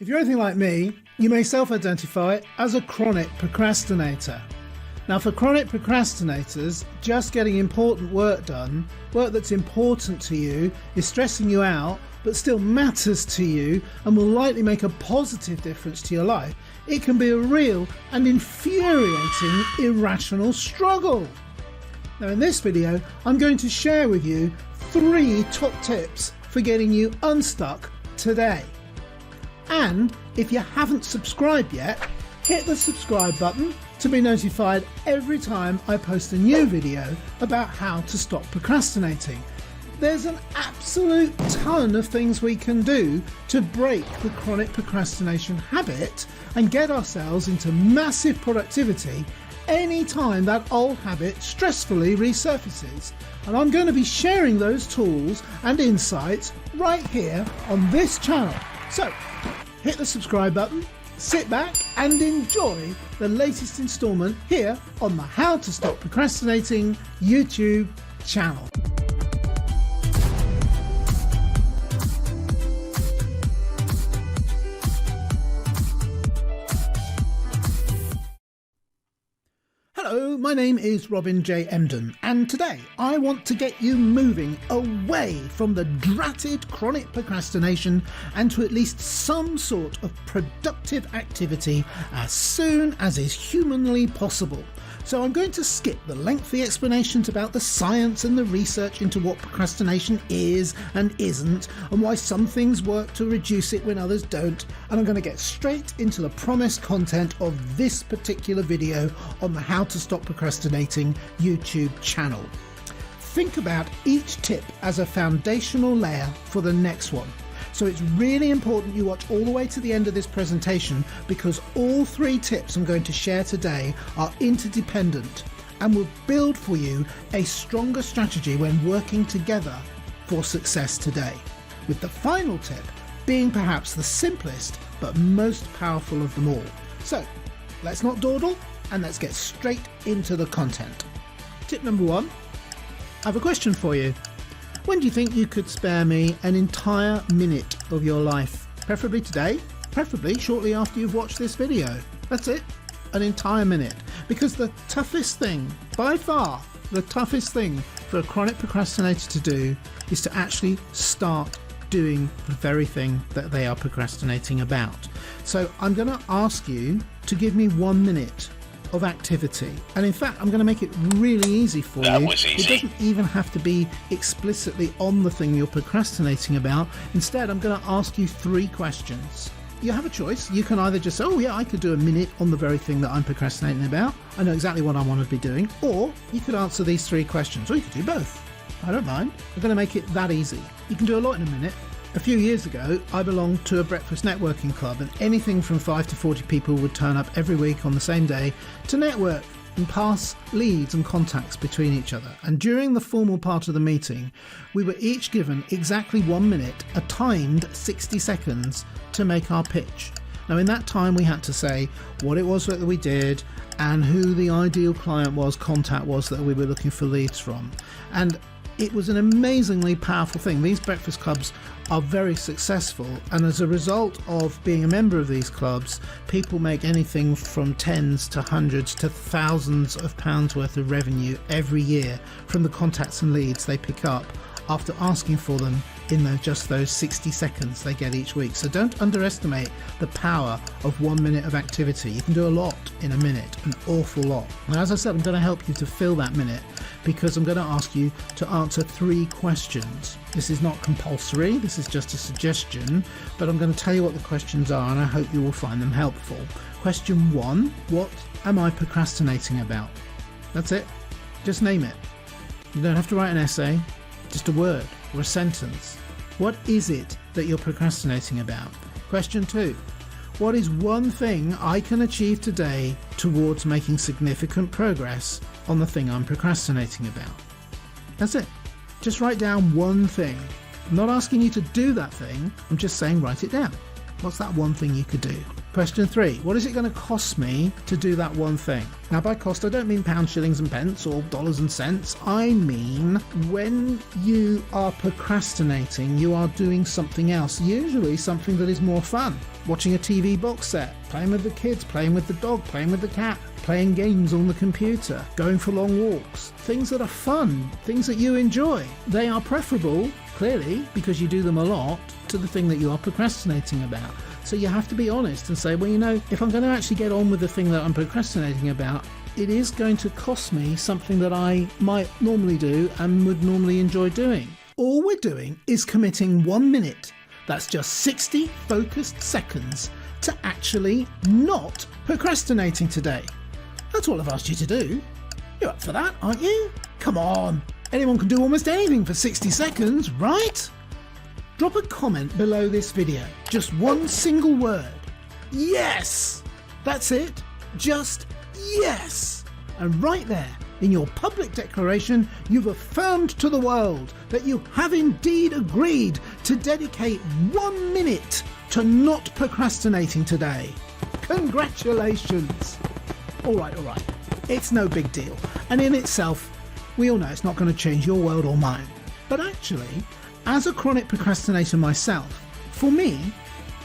If you're anything like me, you may self-identify as a chronic procrastinator. Now, for chronic procrastinators, just getting important work done, work that's important to you, is stressing you out, but still matters to you and will likely make a positive difference to your life, it can be a real and infuriating, irrational struggle. Now, in this video, I'm going to share with you 3 top tips for getting you unstuck today. And if you haven't subscribed yet, hit the subscribe button to be notified every time I post a new video about how to stop procrastinating. There's an absolute ton of things we can do to break the chronic procrastination habit and get ourselves into massive productivity anytime that old habit stressfully resurfaces. And I'm going to be sharing those tools and insights right here on this channel. So hit the subscribe button, sit back and enjoy the latest instalment here on the How to Stop Procrastinating YouTube channel. Hello, my name is Robin J. Emdon, and today I want to get you moving away from the dratted chronic procrastination and to at least some sort of productive activity as soon as is humanly possible. So I'm going to skip the lengthy explanations about the science and the research into what procrastination is and isn't, and why some things work to reduce it when others don't, and I'm going to get straight into the promised content of this particular video on the How to Stop Procrastinating YouTube channel. Think about each tip as a foundational layer for the next one. So it's really important you watch all the way to the end of this presentation, because all 3 tips I'm going to share today are interdependent and will build for you a stronger strategy when working together for success today, with the final tip being perhaps the simplest but most powerful of them all. So let's not dawdle and let's get straight into the content. Tip number 1, I have a question for you. When do you think you could spare me an entire minute of your life? Preferably today, preferably shortly after you've watched this video. That's it, an entire minute. Because the toughest thing, by far, the toughest thing for a chronic procrastinator to do is to actually start doing the very thing that they are procrastinating about. So I'm going to ask you to give me 1 minute of activity, and in fact I'm going to make it really easy for you. It doesn't even have to be explicitly on the thing you're procrastinating about. Instead, I'm going to ask you 3 questions. You have a choice. You can either just say, oh yeah, I could do a minute on the very thing that I'm procrastinating about, I know exactly what I want to be doing, or you could answer these 3 questions, or you could do both. I don't mind. I'm going to make it that easy. You can do a lot in a minute. A few years ago, I belonged to a breakfast networking club, and anything from 5 to 40 people would turn up every week on the same day to network and pass leads and contacts between each other. And during the formal part of the meeting, we were each given exactly 1 minute, a timed 60 seconds, to make our pitch. Now, in that time, we had to say what it was that we did and who the ideal client was, contact was that we were looking for leads from. And it was an amazingly powerful thing. These breakfast clubs are very successful, and as a result of being a member of these clubs, people make anything from tens to hundreds to thousands of pounds worth of revenue every year from the contacts and leads they pick up after asking for them in just those 60 seconds they get each week. So don't underestimate the power of 1 minute of activity. You can do a lot in a minute, an awful lot. And as I said, I'm going to help you to fill that minute, because I'm going to ask you to answer 3 questions. This is not compulsory, this is just a suggestion, but I'm going to tell you what the questions are, and I hope you will find them helpful. Question 1, what am I procrastinating about? That's it. Just name it. You don't have to write an essay, just a word or a sentence. What is it that you're procrastinating about? Question 2, what is one thing I can achieve today towards making significant progress on the thing I'm procrastinating about? That's it. Just write down one thing. I'm not asking you to do that thing, I'm just saying write it down. What's that one thing you could do? Question 3. What is it going to cost me to do that one thing? Now, by cost, I don't mean pounds, shillings and pence or dollars and cents. I mean when you are procrastinating, you are doing something else, usually something that is more fun. Watching a TV box set, playing with the kids, playing with the dog, playing with the cat, playing games on the computer, going for long walks. Things that are fun, things that you enjoy. They are preferable, clearly, because you do them a lot, to the thing that you are procrastinating about. So you have to be honest and say, well, you know, if I'm going to actually get on with the thing that I'm procrastinating about, it is going to cost me something that I might normally do and would normally enjoy doing. All we're doing is committing 1 minute, that's just 60 focused seconds, to actually not procrastinating today. That's all I've asked you to do. You're up for that, aren't you? Come on, anyone can do almost anything for 60 seconds, right? Drop a comment below this video, just one single word. Yes! That's it, just yes! And right there, in your public declaration, you've affirmed to the world that you have indeed agreed to dedicate 1 minute to not procrastinating today. Congratulations! All right, it's no big deal. And in itself, we all know it's not going to change your world or mine. But actually, as a chronic procrastinator myself, for me,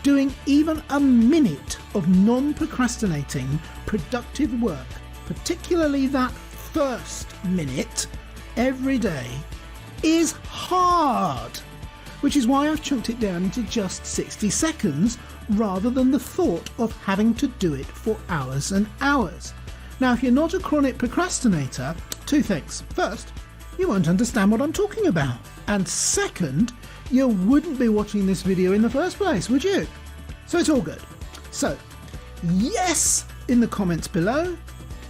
doing even a minute of non-procrastinating, productive work, particularly that first minute every day, is hard. Which is why I've chunked it down into just 60 seconds rather than the thought of having to do it for hours and hours. Now, if you're not a chronic procrastinator, two things. First, you won't understand what I'm talking about. And second, you wouldn't be watching this video in the first place, would you? So it's all good. So, yes in the comments below,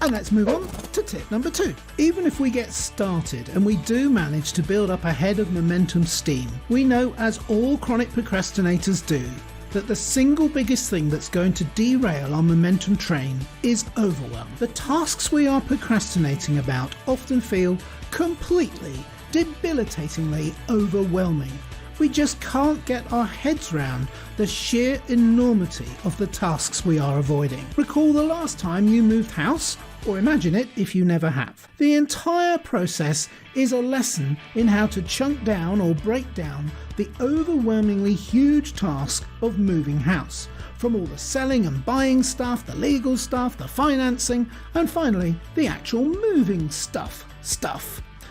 and let's move on to tip number 2. Even if we get started and we do manage to build up a head of momentum steam, we know, as all chronic procrastinators do, that the single biggest thing that's going to derail our momentum train is overwhelm. The tasks we are procrastinating about often feel completely, debilitatingly overwhelming. We just can't get our heads round the sheer enormity of the tasks we are avoiding. Recall the last time you moved house, or imagine it if you never have. The entire process is a lesson in how to chunk down or break down the overwhelmingly huge task of moving house. From all the selling and buying stuff, the legal stuff, the financing, and finally the actual moving stuff.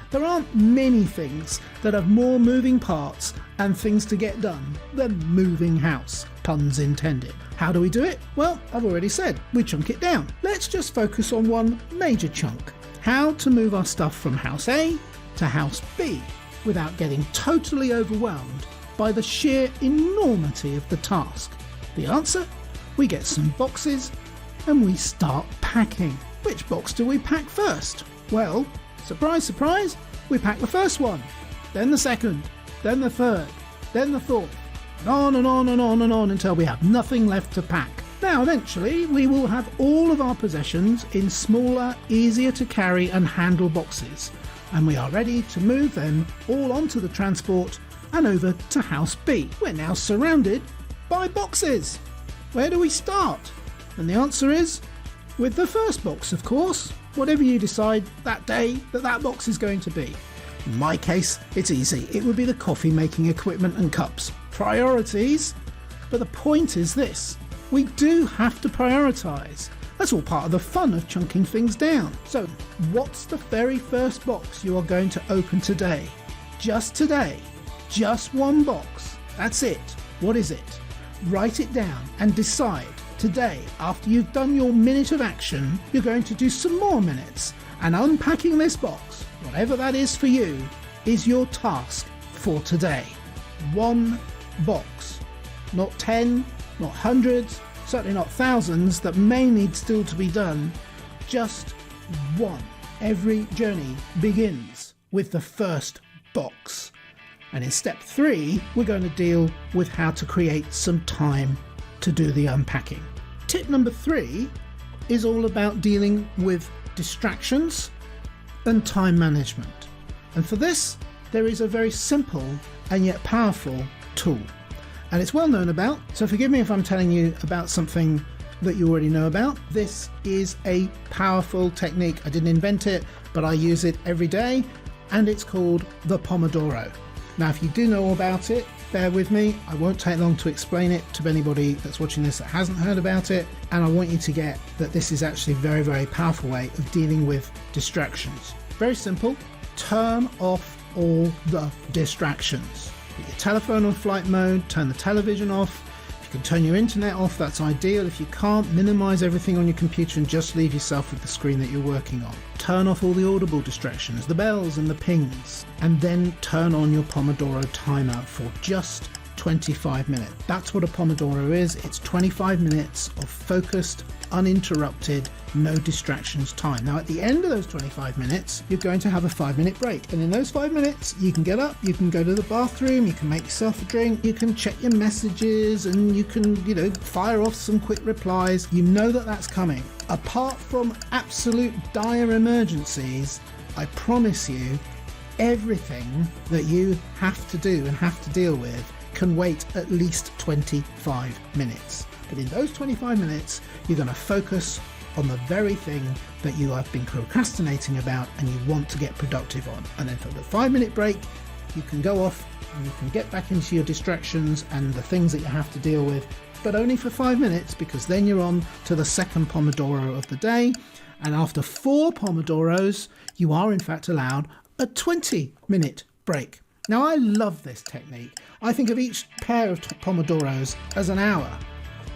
There aren't many things that have more moving parts and things to get done than moving house, puns intended. How do we do it? Well, I've already said, we chunk it down. Let's just focus on one major chunk. How to move our stuff from house A to house B without getting totally overwhelmed by the sheer enormity of the task. The answer? We get some boxes and we start packing. Which box do we pack first? Well, surprise, surprise, we pack the first one, then the second, then the third, then the fourth, and on and on and on and on until we have nothing left to pack. Now, eventually, we will have all of our possessions in smaller, easier to carry and handle boxes, and we are ready to move them all onto the transport and over to House B. We're now surrounded by boxes. Where do we start? And the answer is with the first box, of course. Whatever you decide that day that box is going to be. In my case, it's easy. It would be the coffee making equipment and cups. Priorities. But the point is this. We do have to prioritise. That's all part of the fun of chunking things down. So, what's the very first box you are going to open today? Just today. Just one box. That's it. What is it? Write it down and decide. Today, after you've done your minute of action, you're going to do some more minutes, and unpacking this box, whatever that is for you, is your task for today. One box. Not 10, not hundreds, certainly not thousands that may need still to be done. Just one. Every journey begins with the first box. And in step 3, we're going to deal with how to create some time to do the unpacking. Tip number 3 is all about dealing with distractions and time management. And for this, there is a very simple and yet powerful tool. And it's well known about, so forgive me if I'm telling you about something that you already know about. This is a powerful technique. I didn't invent it, but I use it every day, and it's called the Pomodoro. Now, if you do know about it, bear with me. I won't take long to explain it to anybody that's watching this that hasn't heard about it. And I want you to get that this is actually a very, very powerful way of dealing with distractions. Very simple. Turn off all the distractions. Put your telephone on flight mode, turn the television off. If you can turn your internet off, that's ideal. If you can't, minimize everything on your computer and just leave yourself with the screen that you're working on. Turn off all the audible distractions, the bells and the pings, and then turn on your Pomodoro timer for just 25 minutes. That's what a Pomodoro is. It's 25 minutes of focused, uninterrupted, no distractions time. Now, at the end of those 25 minutes, you're going to have a 5-minute break. And in those 5 minutes, you can get up, you can go to the bathroom, you can make yourself a drink, you can check your messages, and you can, fire off some quick replies. You know that that's coming. Apart from absolute dire emergencies, I promise you, everything that you have to do and have to deal with can wait at least 25 minutes. But in those 25 minutes, you're going to focus on the very thing that you have been procrastinating about and you want to get productive on. And then for the 5-minute break, you can go off and you can get back into your distractions and the things that you have to deal with, but only for 5 minutes, because then you're on to the second Pomodoro of the day. And after 4 Pomodoros, you are in fact allowed a 20-minute break. Now, I love this technique. I think of each pair of Pomodoros as an hour,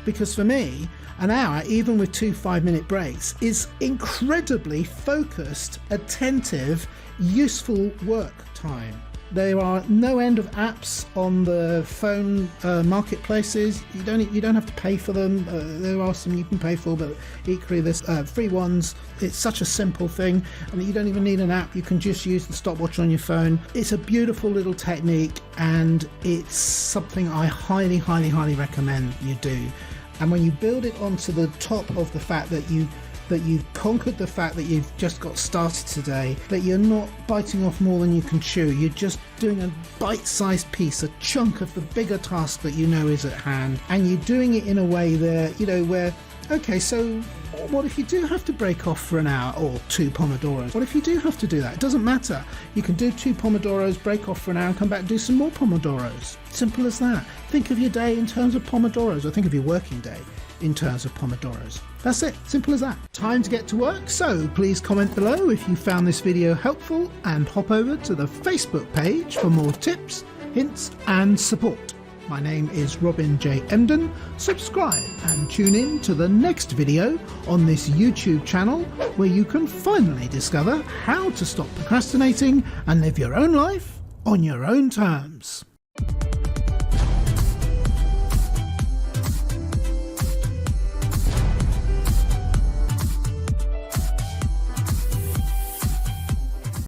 because for me, an hour, even with 2 5-minute breaks, is incredibly focused, attentive, useful work time. There are no end of apps on the phone marketplaces. You don't have to pay for them. There are some you can pay for, but equally there's free ones. It's such a simple thing, and you don't even need an app. You can just use the stopwatch on your phone. It's a beautiful little technique, and it's something I highly, highly, highly recommend you do. And when you build it onto the top of the fact that you've conquered the fact that you've just got started today, that you're not biting off more than you can chew, you're just doing a bite-sized piece, a chunk of the bigger task that you know is at hand, and you're doing it in a way that, where, okay, so what if you do have to break off for an hour or 2 Pomodoros? What if you do have to do that? It doesn't matter. You can do 2 Pomodoros, break off for an hour, and come back and do some more Pomodoros. Simple as that. Think of your day in terms of Pomodoros, or think of your working day in terms of Pomodoros. That's it, simple as that. Time to get to work, so please comment below if you found this video helpful, and hop over to the Facebook page for more tips, hints and support. My name is Robin J. Emdon. Subscribe and tune in to the next video on this YouTube channel, where you can finally discover how to stop procrastinating and live your own life on your own terms.